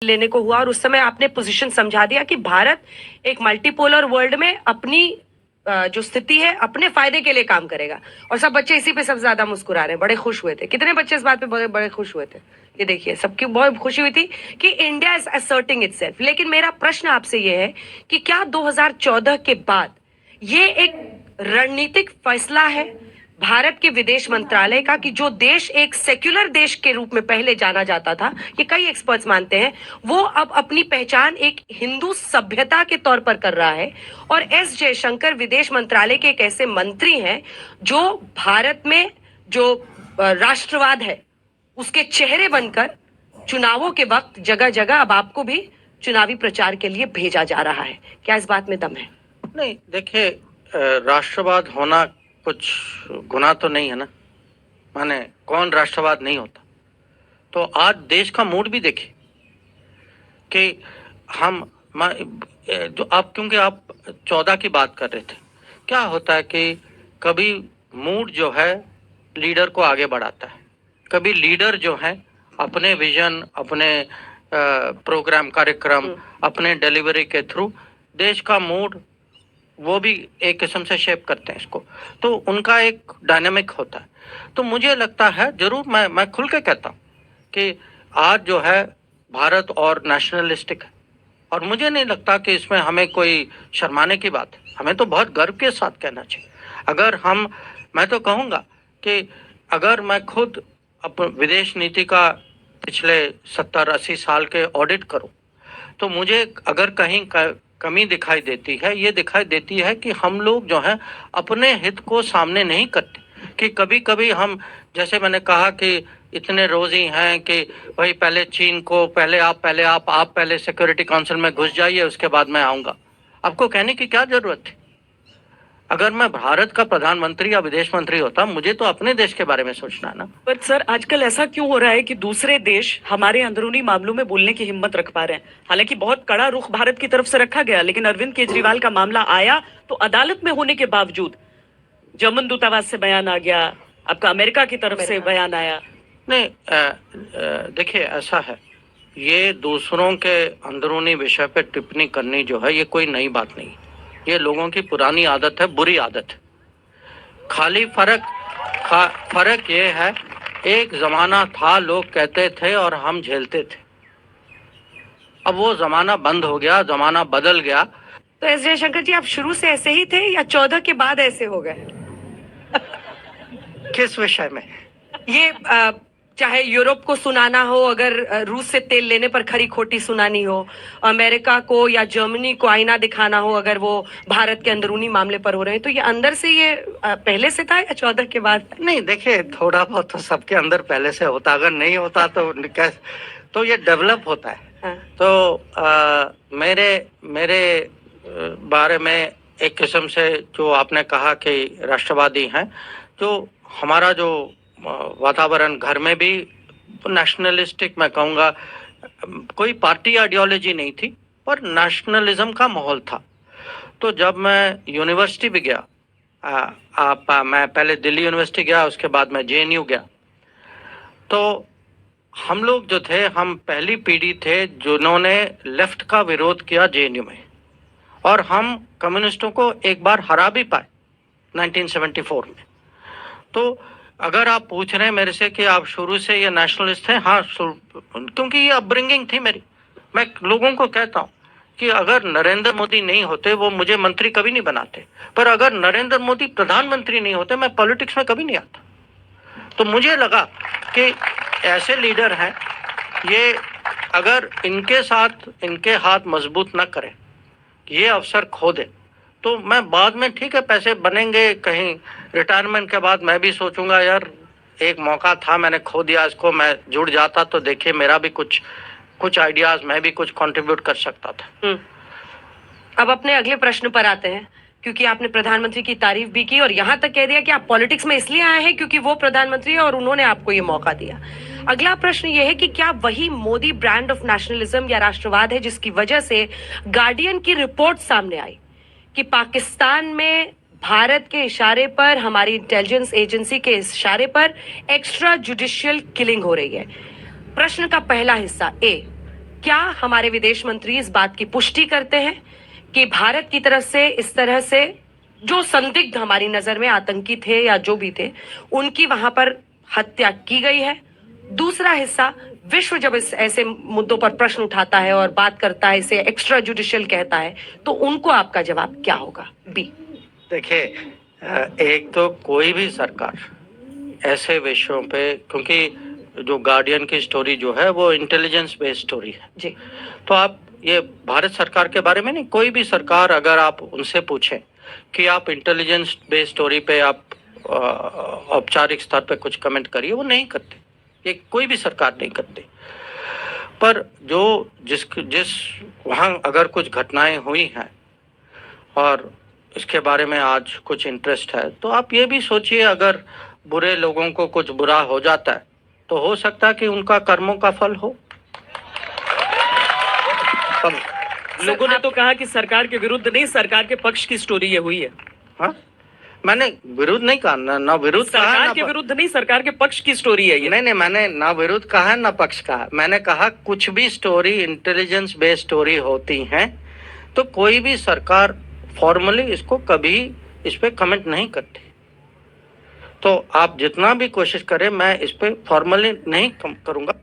लेने को हुआ और उस समय आपने पोजीशन समझा दिया कि भारत एक मल्टीपोलर वर्ल्ड में अपनी जो स्थिति है अपने फायदे के लिए काम करेगा। और सब बच्चे इसी पे सबसे ज्यादा मुस्कुरा रहे हैं, बड़े खुश हुए थे। कितने बच्चे इस बात पे बड़े बड़े खुश हुए थे? ये देखिए, सबकी बहुत खुशी हुई थी कि इंडिया इज असर्टिंग इटसेल्फ। लेकिन मेरा प्रश्न आपसे ये है कि क्या 2014 के बाद ये एक रणनीतिक फैसला है भारत के विदेश मंत्रालय का कि जो देश एक सेक्युलर देश के रूप में पहले जाना जाता था, ये कई एक्सपर्ट्स मानते हैं, वो अब अपनी पहचान एक हिंदू सभ्यता के तौर पर कर रहा है। और एस जयशंकर विदेश मंत्रालय के एक ऐसे मंत्री हैं जो भारत में जो राष्ट्रवाद है उसके चेहरे बनकर चुनावों के वक्त जगह जगह अब आपको भी चुनावी प्रचार के लिए भेजा जा रहा है। क्या इस बात में दम है? नहीं, देखिए, राष्ट्रवाद होना कुछ गुनाह तो नहीं है ना। माने कौन राष्ट्रवाद नहीं होता? तो आज देश का मूड भी देखिए कि हम जो आप, क्योंकि आप 14 की बात कर रहे थे, क्या होता है कि कभी मूड जो है लीडर को आगे बढ़ाता है, कभी लीडर जो है अपने विजन, अपने प्रोग्राम, कार्यक्रम, अपने डिलीवरी के थ्रू देश का मूड वो भी एक किस्म से शेप करते हैं इसको। तो उनका एक डायनामिक होता है। तो मुझे लगता है, जरूर मैं खुल के कहता हूँ कि आज जो है भारत और नेशनलिस्टिक है, और मुझे नहीं लगता कि इसमें हमें कोई शर्माने की बात है। हमें तो बहुत गर्व के साथ कहना चाहिए। अगर मैं तो कहूँगा कि अगर मैं खुद विदेश नीति का पिछले 70-80 साल के ऑडिट करूँ, तो मुझे अगर कहीं कमी दिखाई देती है, ये दिखाई देती है कि हम लोग जो हैं अपने हित को सामने नहीं करते। कि कभी कभी हम, जैसे मैंने कहा कि इतने रोजी हैं कि भाई पहले चीन को, पहले आप पहले सिक्योरिटी काउंसिल में घुस जाइए, उसके बाद मैं आऊंगा। आपको कहने की क्या जरूरत थी? अगर मैं भारत का प्रधानमंत्री या विदेश मंत्री होता, मुझे तो अपने देश के बारे में सोचना है ना। पर सर, आजकल ऐसा क्यों हो रहा है कि दूसरे देश हमारे अंदरूनी मामलों में बोलने की हिम्मत रख पा रहे हैं? हालांकि बहुत कड़ा रुख भारत की तरफ से रखा गया, लेकिन अरविंद केजरीवाल का मामला आया तो अदालत में होने के बावजूद जर्मन दूतावास से बयान आ गया, आपका अमेरिका की तरफ से बयान आया। नहीं, देखिए, ऐसा है, ये दूसरों के अंदरूनी विषय पे टिप्पणी करनी जो है, ये कोई नई बात नहीं। ये लोगों की पुरानी आदत है, बुरी आदत है। खाली फर्क ये है, एक जमाना था लोग कहते थे और हम झेलते थे। अब वो जमाना बंद हो गया, जमाना बदल गया। तो एस जयशंकर जी, आप शुरू से ऐसे ही थे या 14 के बाद ऐसे हो गए? किस विषय में? ये चाहे यूरोप को सुनाना हो, अगर रूस से तेल लेने पर खरी खोटी सुनानी हो, अमेरिका को या जर्मनी को आईना दिखाना हो अगर वो भारत के अंदरूनी मामले पर हो रहे हैं, तो ये अंदर से ये पहले से था या 14 के बाद? नहीं, देखिए, थोड़ा बहुत तो सबके अंदर पहले से होता, अगर नहीं होता तो ये डेवलप होता है। हाँ। तो मेरे बारे में एक किस्म से जो आपने कहा कि राष्ट्रवादी हैं, जो हमारा जो वातावरण घर में भी नेशनलिस्टिक, मैं कहूँगा, कोई पार्टी आइडियोलॉजी नहीं थी, पर नेशनलिज्म का माहौल था। तो जब मैं यूनिवर्सिटी भी गया, मैं पहले दिल्ली यूनिवर्सिटी गया, उसके बाद मैं जेएनयू गया, तो हम लोग जो थे, हम पहली पीढ़ी थे जिन्होंने लेफ्ट का विरोध किया जेएनयू में, और हम कम्युनिस्टों को एक बार हरा भी पाए 1974 में। तो अगर आप पूछ रहे हैं मेरे से कि आप शुरू से ये नेशनलिस्ट थे, हाँ, क्योंकि ये अपब्रिंगिंग थी मेरी। मैं लोगों को कहता हूँ कि अगर नरेंद्र मोदी नहीं होते, वो मुझे मंत्री कभी नहीं बनाते, पर अगर नरेंद्र मोदी प्रधानमंत्री नहीं होते, मैं पॉलिटिक्स में कभी नहीं आता। तो मुझे लगा कि ऐसे लीडर हैं, ये अगर इनके साथ इनके हाथ मजबूत न करें, ये अवसर खो दे, तो मैं बाद में, ठीक है, पैसे बनेंगे, कहीं रिटायरमेंट के बाद मैं भी सोचूंगा, यार एक मौका था, मैंने खो दिया इसको, मैं जुड़ जाता तो देखिए मेरा भी कुछ आइडियाज, मैं भी कुछ कंट्रीब्यूट कर सकता था। अब अपने अगले प्रश्न पर आते हैं, क्योंकि आपने प्रधानमंत्री की तारीफ भी की और यहाँ तक कह दिया कि आप पॉलिटिक्स में इसलिए आए हैं क्योंकि वो प्रधानमंत्री है और उन्होंने आपको ये मौका दिया। अगला प्रश्न ये है कि क्या वही मोदी ब्रांड ऑफ नेशनलिज्म या राष्ट्रवाद है जिसकी वजह से गार्डियन की रिपोर्ट सामने आई कि पाकिस्तान में भारत के इशारे पर, हमारी इंटेलिजेंस एजेंसी के इशारे पर एक्स्ट्रा जुडिशियल किलिंग हो रही है? प्रश्न का पहला हिस्सा, ए, क्या हमारे विदेश मंत्री इस बात की पुष्टि करते हैं कि भारत की तरफ से इस तरह से जो संदिग्ध हमारी नजर में आतंकी थे या जो भी थे उनकी वहां पर हत्या की गई है? दूसरा हिस्सा, विश्व जब इस ऐसे मुद्दों पर प्रश्न उठाता है और बात करता है, इसे एक्स्ट्रा जुडिशियल कहता है, तो उनको आपका जवाब क्या होगा? बी। देखिए, एक तो कोई भी सरकार ऐसे विषयों पे, क्योंकि जो गार्डियन की स्टोरी जो है वो इंटेलिजेंस बेस्ड स्टोरी है जी। तो आप ये भारत सरकार के बारे में नहीं, कोई भी सरकार अगर आप उनसे पूछें कि आप इंटेलिजेंस बेस्ड स्टोरी पे आप औपचारिक स्तर पे कुछ कमेंट करिए, वो नहीं करते, ये कोई भी सरकार नहीं करती। पर जो जिस वहाँ अगर कुछ घटनाएं हुई हैं और इसके बारे में आज कुछ इंटरेस्ट है, तो आप ये भी सोचिए, अगर बुरे लोगों को कुछ बुरा हो जाता है तो हो सकता है कि उनका कर्मों का फल हो। लोगों ने तो कहा कि सरकार के विरुद्ध नहीं, सरकार के पक्ष की स्टोरी ये हुई है। हाँ, मैंने विरुद्ध नहीं कहा, ना विरुद्ध कहा, सरकार के विरुद्ध नहीं, सरकार के पक्ष की स्टोरी है ये। नहीं, मैंने ना विरुद्ध कहा है ना पक्ष कहा। मैंने कहा कुछ भी स्टोरी इंटेलिजेंस बेस्ड स्टोरी होती हैं तो कोई भी सरकार फॉर्मली इसको कभी इस पे कमेंट नहीं करती। तो आप जितना भी कोशिश करें, मैं इस पे फॉर्मली नहीं करूंगा।